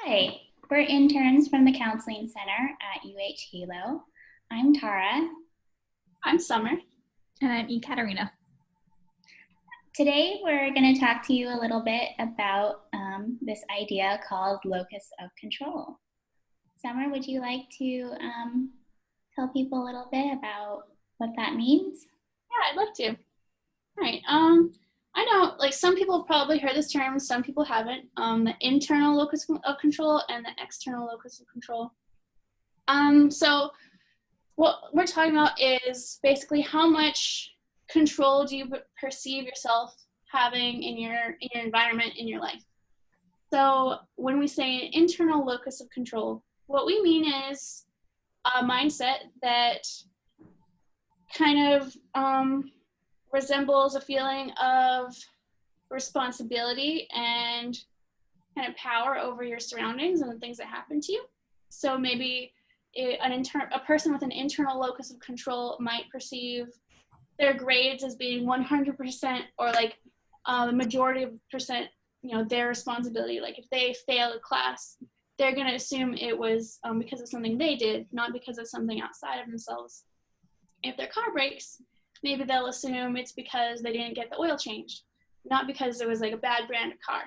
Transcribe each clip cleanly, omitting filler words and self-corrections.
Hi, we're interns from the Counseling Center at Hilo. I'm Tara. I'm Summer. And I'm Ekaterina. Today we're going to talk to you a little bit about this idea called locus of control. Summer, would you like to tell people a little bit about what that means? Yeah, I'd love to. All right. I know, like, some people have probably heard this term, some people haven't. The internal locus of control and the external locus of control. So what we're talking about is basically how much control do you perceive yourself having in your environment, in your life. So when we say an internal locus of control, what we mean is a mindset that kind of resembles a feeling of responsibility and kind of power over your surroundings and the things that happen to you. So maybe a person with an internal locus of control might perceive their grades as being 100% or like the majority of percent, their responsibility. Like if they fail a class, they're going to assume it was because of something they did, not because of something outside of themselves. If their car breaks, maybe they'll assume it's because they didn't get the oil changed, not because it was like a bad brand of car.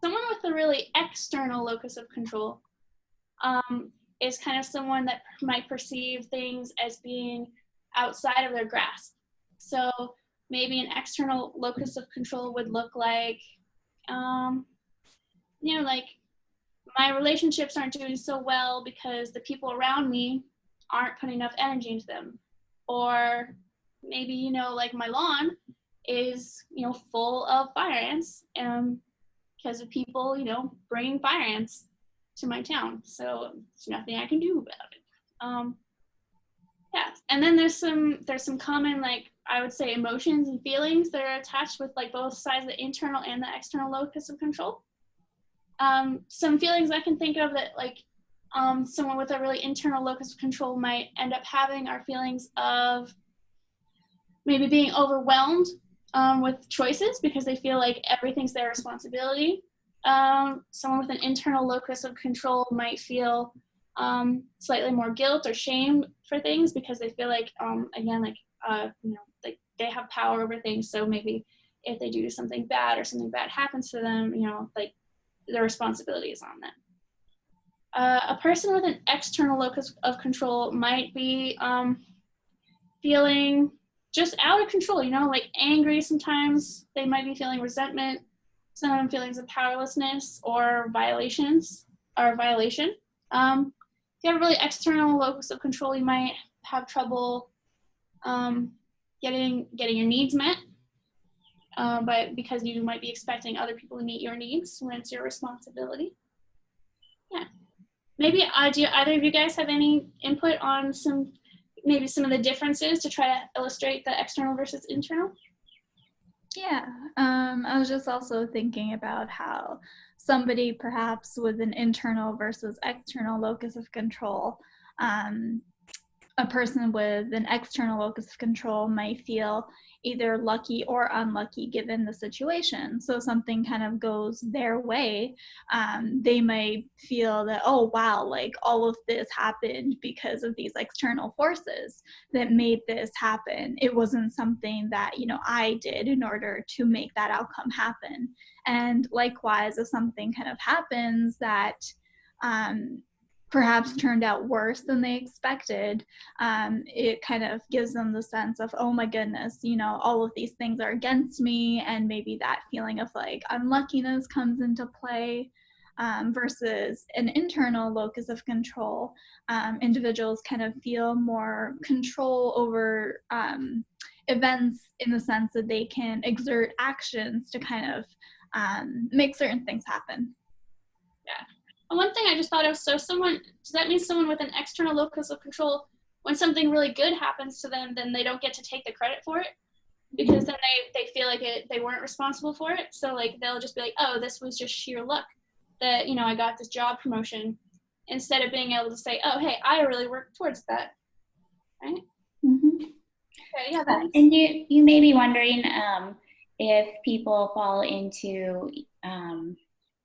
Someone with a really external locus of control is kind of someone that might perceive things as being outside of their grasp. So maybe an external locus of control would look like, like my relationships aren't doing so well because the people around me aren't putting enough energy into them. Or maybe, like my lawn is, full of fire ants because of people, bringing fire ants to my town. So there's nothing I can do about it. Yeah, and then there's some common, like, I would say, emotions and feelings that are attached with like both sides, the internal and the external locus of control. Some feelings I can think of that, like, someone with a really internal locus of control might end up having are feelings of maybe being overwhelmed with choices because they feel like everything's their responsibility. Someone with an internal locus of control might feel slightly more guilt or shame for things because they feel like, like they have power over things. So maybe if they do something bad or something bad happens to them, like the responsibility is on them. A person with an external locus of control might be feeling just out of control, like angry sometimes. They might be feeling resentment, some feelings of powerlessness or violation. If you have a really external locus of control, you might have trouble getting your needs met, but because you might be expecting other people to meet your needs when it's your responsibility. Yeah. Maybe do either of you guys have any input on maybe some of the differences to try to illustrate the external versus internal? Yeah, I was just also thinking about how somebody perhaps with an internal versus external locus of control, a person with an external locus of control might feel either lucky or unlucky given the situation. So something kind of goes their way. They might feel that, oh, wow, like all of this happened because of these external forces that made this happen. It wasn't something that, I did in order to make that outcome happen. And likewise, if something kind of happens that perhaps turned out worse than they expected, it kind of gives them the sense of, oh my goodness, all of these things are against me, and maybe that feeling of like unluckiness comes into play. Versus an internal locus of control, individuals kind of feel more control over events in the sense that they can exert actions to kind of make certain things happen. Yeah. And one thing I just thought of, does that mean someone with an external locus of control, when something really good happens to them, then they don't get to take the credit for it? Because then they feel like they weren't responsible for it. So like they'll just be like, oh, this was just sheer luck that, I got this job promotion, instead of being able to say, oh, hey, I really worked towards that. Right? Mm-hmm. Okay, yeah. And you may be wondering if people fall into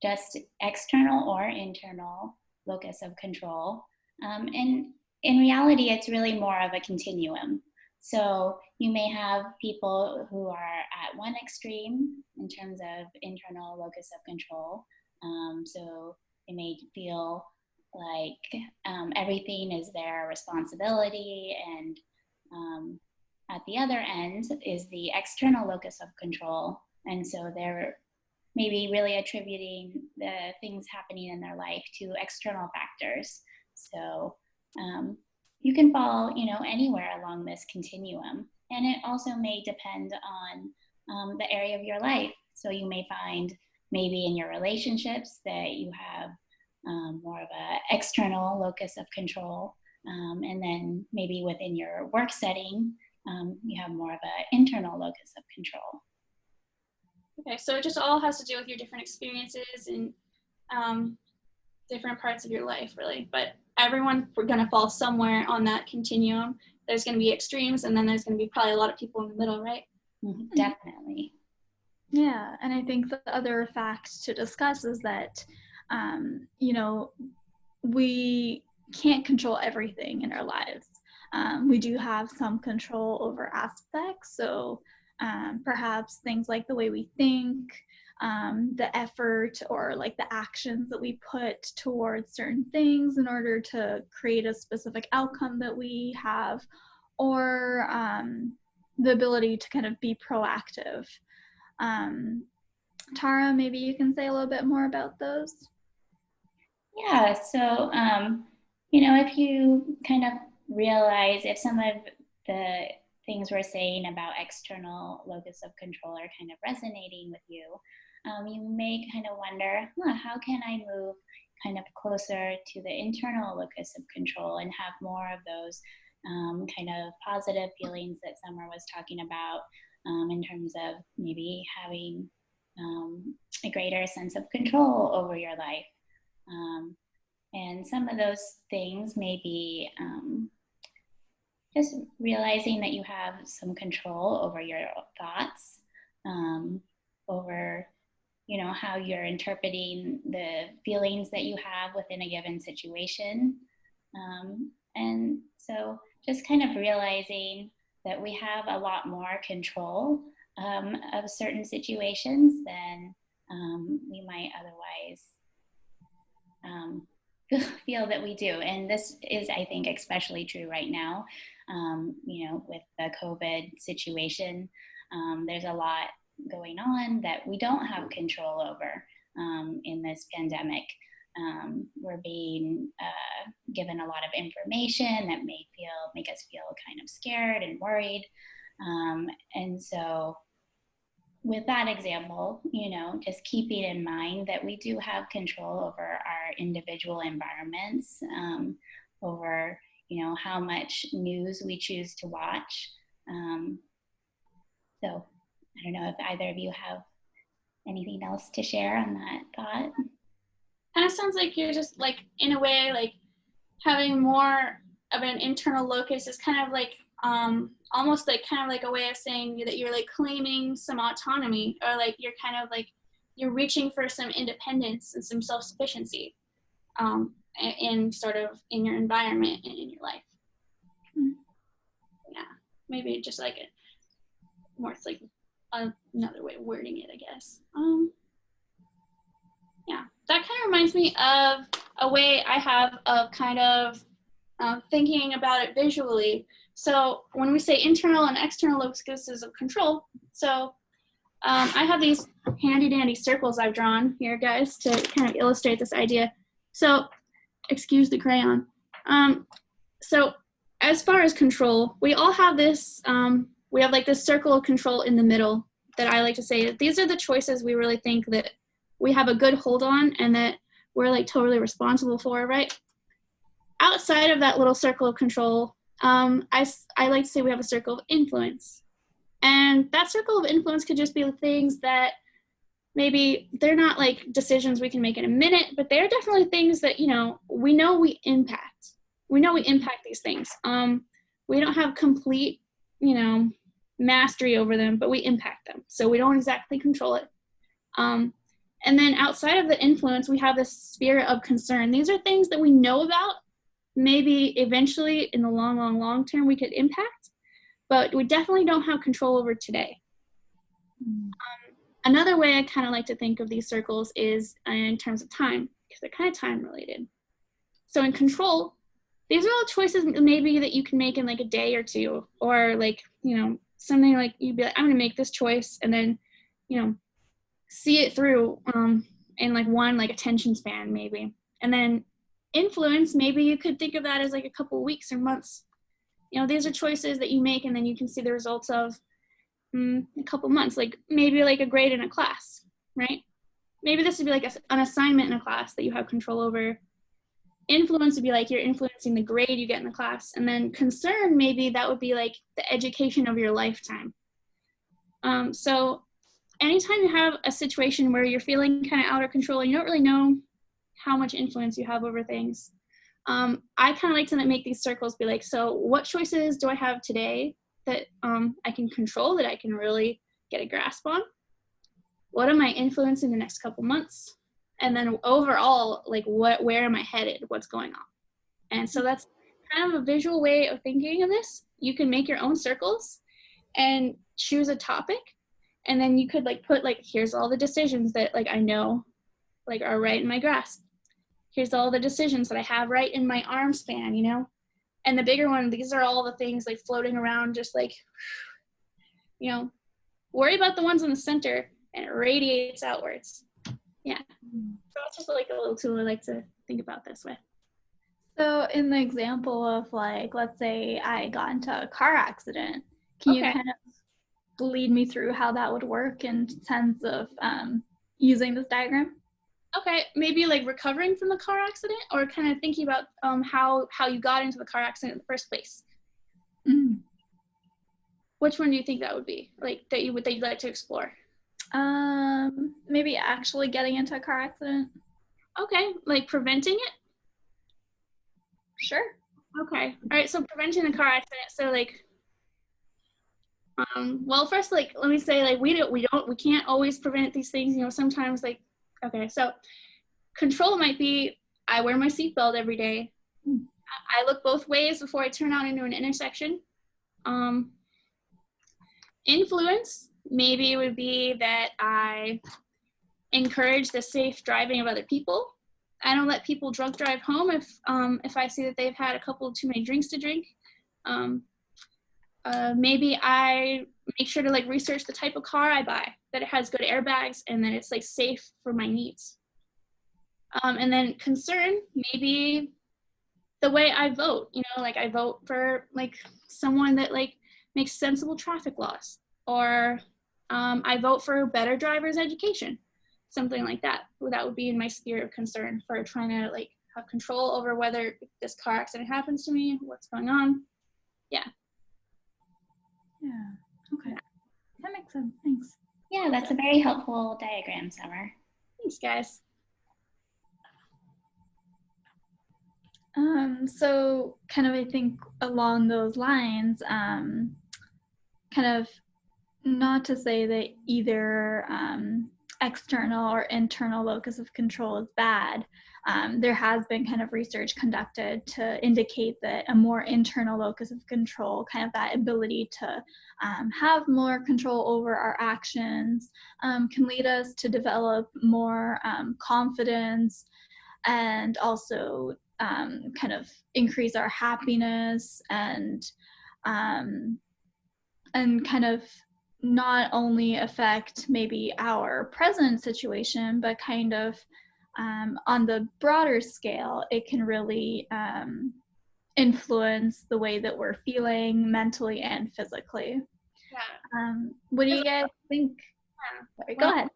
just external or internal locus of control. And in reality, it's really more of a continuum. So you may have people who are at one extreme in terms of internal locus of control. So they may feel like everything is their responsibility, and at the other end is the external locus of control. And so they're maybe really attributing the things happening in their life to external factors. So you can fall, anywhere along this continuum. And it also may depend on the area of your life. So you may find maybe in your relationships that you have more of an external locus of control. And then maybe within your work setting, you have more of an internal locus of control. Okay, so it just all has to do with your different experiences and different parts of your life, really. But everyone, we're going to fall somewhere on that continuum. There's going to be extremes, and then there's going to be probably a lot of people in the middle, right? Mm-hmm. Definitely. Yeah, and I think the other fact to discuss is that, we can't control everything in our lives. We do have some control over aspects, so perhaps things like the way we think, the effort or like the actions that we put towards certain things in order to create a specific outcome that we have, or the ability to kind of be proactive. Tara, maybe you can say a little bit more about those. Yeah, so, if you kind of realize if some of the things we're saying about external locus of control are kind of resonating with you, you may kind of wonder, how can I move kind of closer to the internal locus of control and have more of those kind of positive feelings that Summer was talking about, in terms of maybe having a greater sense of control over your life. And some of those things may be just realizing that you have some control over your thoughts, over how you're interpreting the feelings that you have within a given situation. And so just kind of realizing that we have a lot more control of certain situations than we might otherwise feel that we do. And this is, I think, especially true right now, with the COVID situation. There's a lot going on that we don't have control over in this pandemic. We're being given a lot of information that make us feel kind of scared and worried. And so with that example, just keeping in mind that we do have control over our individual environments, over, how much news we choose to watch. So I don't know if either of you have anything else to share on that thought. Kind of sounds like you're just like, in a way, like having more of an internal locus is kind of like almost like kind of like a way of saying that you're like claiming some autonomy, or like you're kind of like you're reaching for some independence and some self-sufficiency in sort of in your environment and in your life. Yeah, maybe just like it more, it's like another way of wording it, I guess. Yeah, that kind of reminds me of a way I have of kind of thinking about it visually. So when we say internal and external locuses of control, so I have these handy dandy circles I've drawn here, guys, to kind of illustrate this idea. So, excuse the crayon. So as far as control, we all have this, we have like this circle of control in the middle that I like to say that these are the choices we really think that we have a good hold on and that we're like totally responsible for, right? Outside of that little circle of control, I like to say we have a circle of influence. And that circle of influence could just be things that maybe they're not like decisions we can make in a minute, but they're definitely things that, we know we impact. We know we impact these things. We don't have complete, mastery over them, but we impact them. So we don't exactly control it. And then outside of the influence, we have this sphere of concern. These are things that we know about, maybe eventually in the long term we could impact, but we definitely don't have control over today. Another way I kind of like to think of these circles is in terms of time, because they're kind of time related. So in control, these are all choices maybe that you can make in like a day or two, or like, you know, something like you'd be like, I'm going to make this choice and then, you know, see it through in like one like attention span maybe. And then influence, maybe you could think of that as like a couple weeks or months. You know, these are choices that you make and then you can see the results of a couple months, like maybe like a grade in a class, right? Maybe this would be like an assignment in a class that you have control over. Influence would be like you're influencing the grade you get in the class. And then concern, maybe that would be like the education of your lifetime. So anytime you have a situation where you're feeling kind of out of control and you don't really know how much influence you have over things, I kind of like to make these circles be like, so what choices do I have today that I can control, that I can really get a grasp on? What am I influencing the next couple months? And then overall, like where am I headed? What's going on? And so that's kind of a visual way of thinking of this. You can make your own circles and choose a topic. And then you could like put like, here's all the decisions that like I know like are right in my grasp. Here's all the decisions that I have right in my arm span, you know? And the bigger one, these are all the things like floating around, just like, you know, worry about the ones in the center and it radiates outwards. Yeah. So it's just like a little tool I like to think about this with. So in the example of like, let's say I got into a car accident, can you kind of lead me through how that would work in terms of using this diagram? Okay, maybe like recovering from the car accident, or kind of thinking about how you got into the car accident in the first place. Mm. Which one do you think that would be, like that you'd like to explore? Maybe actually getting into a car accident. Okay, like preventing it? Sure. Okay, all right, so preventing the car accident. So like, well, first, like, let me say, like, we can't always prevent these things, you know, sometimes like, okay, so control might be, I wear my seatbelt every day. I look both ways before I turn out into an intersection. Influence, maybe it would be that I encourage the safe driving of other people. I don't let people drunk drive home if I see that they've had a couple too many drinks to drink. Maybe I make sure to like research the type of car I buy, that it has good airbags and that it's like safe for my needs. And then concern, maybe the way I vote, you know, like I vote for like someone that like makes sensible traffic laws, or I vote for better driver's education, something like that. That would be in my sphere of concern for trying to like have control over whether this car accident happens to me, what's going on. Yeah. Yeah. Okay. That makes sense. Thanks. Yeah, that's a very helpful diagram, Summer. Thanks, guys. So kind of, I think along those lines, kind of not to say that either external or internal locus of control is bad. There has been kind of research conducted to indicate that a more internal locus of control, kind of that ability to have more control over our actions, can lead us to develop more confidence, and also kind of increase our happiness, and kind of not only affect maybe our present situation, but kind of on the broader scale, it can really influence the way that we're feeling mentally and physically. Yeah. What do you guys think? Yeah. Sorry, go ahead.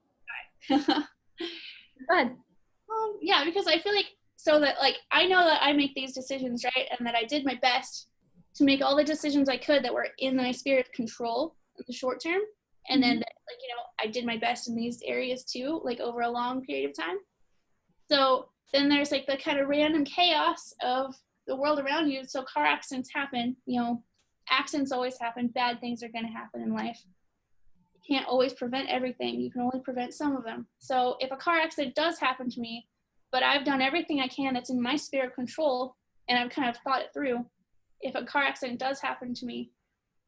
Go ahead. Yeah, because I feel like, so that like I know that I make these decisions, right, and that I did my best to make all the decisions I could that were in my sphere of control in the short term, and then that, like, you know, I did my best in these areas too, like over a long period of time. So then there's like the kind of random chaos of the world around you. So car accidents happen, you know, accidents always happen, bad things are going to happen in life. You can't always prevent everything. You can only prevent some of them. So if a car accident does happen to me, but I've done everything I can that's in my sphere of control, and I've kind of thought it through, if a car accident does happen to me,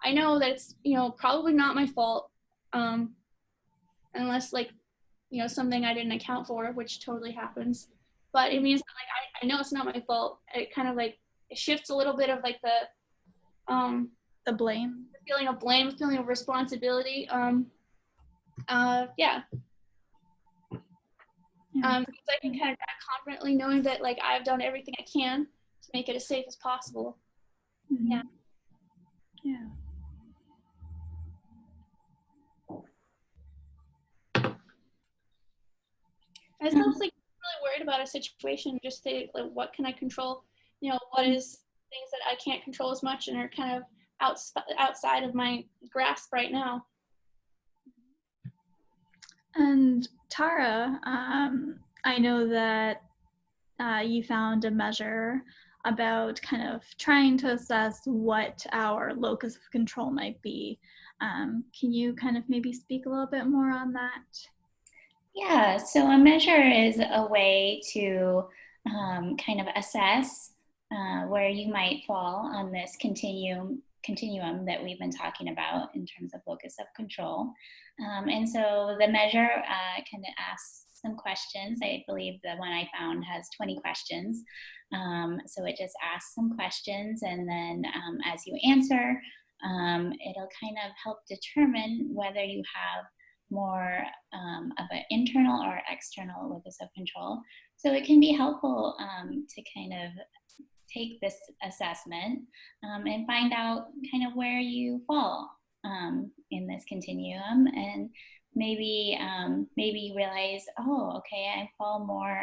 I know that it's, probably not my fault, unless like, something I didn't account for, which totally happens. But it means that like I know it's not my fault. It kind of like it shifts a little bit of like the blame, the feeling of blame, feeling of responsibility. Yeah. Because I can kind of act confidently knowing that like I've done everything I can to make it as safe as possible. Mm-hmm. Yeah. Yeah. I was also like really worried about a situation, just say like what can I control? What is things that I can't control as much and are kind of outside of my grasp right now. And Tara, I know that you found a measure about kind of trying to assess what our locus of control might be. Can you kind of maybe speak a little bit more on that? Yeah, so a measure is a way to kind of assess where you might fall on this continuum that we've been talking about in terms of locus of control. And so the measure kind of asks some questions. I believe the one I found has 20 questions. So it just asks some questions, and then as you answer, it'll kind of help determine whether you have more of an internal or external locus of control. So it can be helpful to kind of take this assessment and find out kind of where you fall in this continuum, and maybe you realize, oh, okay, I fall more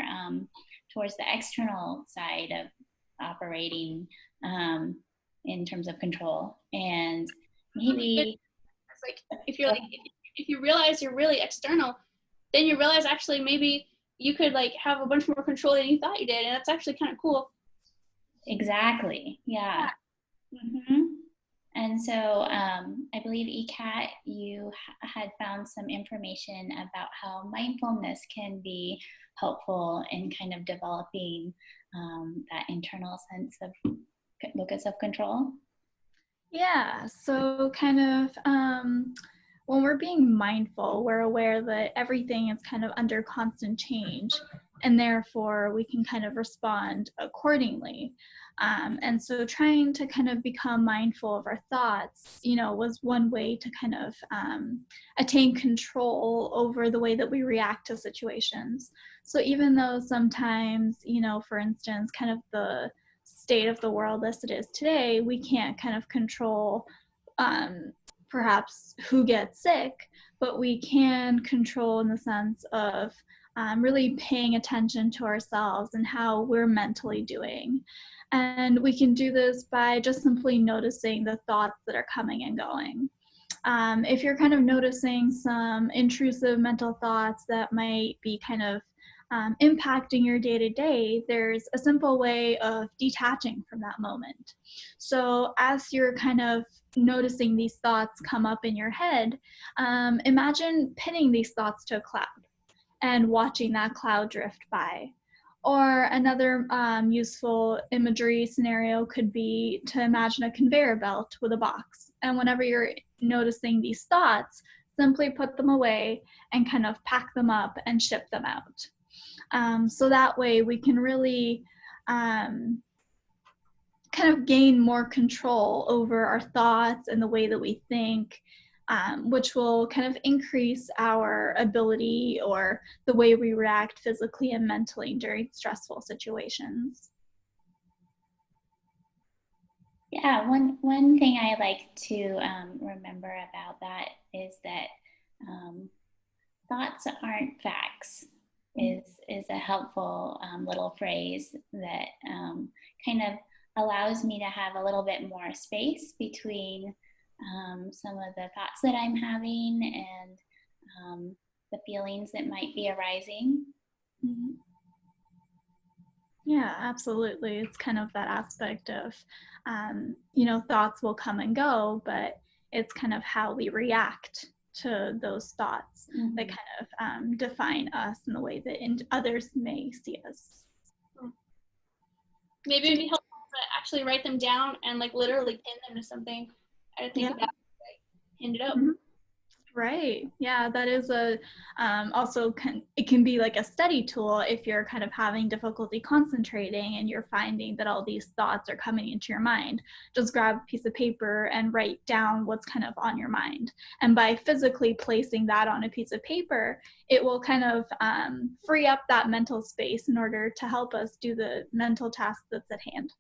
towards the external side of operating in terms of control, and maybe it's like if you realize you're really external, then you realize actually maybe you could like have a bunch more control than you thought you did, and that's actually kind of cool. Exactly. Yeah. Mm-hmm. And so I believe ECAT, you had found some information about how mindfulness can be helpful in kind of developing that internal sense of locus of control. Yeah, so kind of when we're being mindful, we're aware that everything is kind of under constant change, and therefore we can kind of respond accordingly. And so trying to kind of become mindful of our thoughts, was one way to kind of attain control over the way that we react to situations. So even though sometimes, for instance, kind of the state of the world as it is today, we can't kind of control perhaps who gets sick, but we can control in the sense of really paying attention to ourselves and how we're mentally doing. And we can do this by just simply noticing the thoughts that are coming and going. If you're kind of noticing some intrusive mental thoughts that might be kind of impacting your day-to-day, there's a simple way of detaching from that moment. So as you're kind of noticing these thoughts come up in your head, imagine pinning these thoughts to a cloud and watching that cloud drift by. Or another useful imagery scenario could be to imagine a conveyor belt with a box. And whenever you're noticing these thoughts, simply put them away and kind of pack them up and ship them out. So that way we can really kind of gain more control over our thoughts and the way that we think, which will kind of increase our ability or the way we react physically and mentally during stressful situations. Yeah, one thing I like to remember about that is that thoughts aren't facts. Is a helpful little phrase that kind of allows me to have a little bit more space between some of the thoughts that I'm having and the feelings that might be arising. Mm-hmm. Yeah, absolutely. It's kind of that aspect of, thoughts will come and go, but it's kind of how we react to those thoughts that kind of define us in the way that others may see us. Maybe it'd be helpful to actually write them down and like literally pin them to something. I think about like pinned it up. Mm-hmm. Right. Yeah, that is also it can be like a study tool if you're kind of having difficulty concentrating and you're finding that all these thoughts are coming into your mind. Just grab a piece of paper and write down what's kind of on your mind. And by physically placing that on a piece of paper, it will kind of free up that mental space in order to help us do the mental task that's at hand.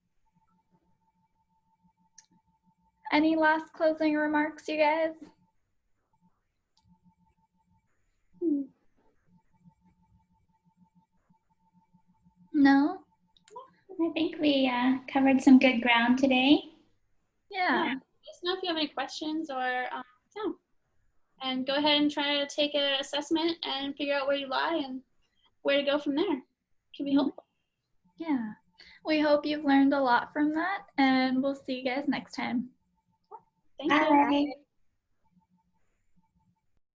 Any last closing remarks, you guys? No? I think we covered some good ground today. Yeah. Let us know if you have any questions or yeah. And go ahead and try to take an assessment and figure out where you lie and where to go from there. It can be helpful. Yeah. We hope you've learned a lot from that, and we'll see you guys next time. Thank you. Bye.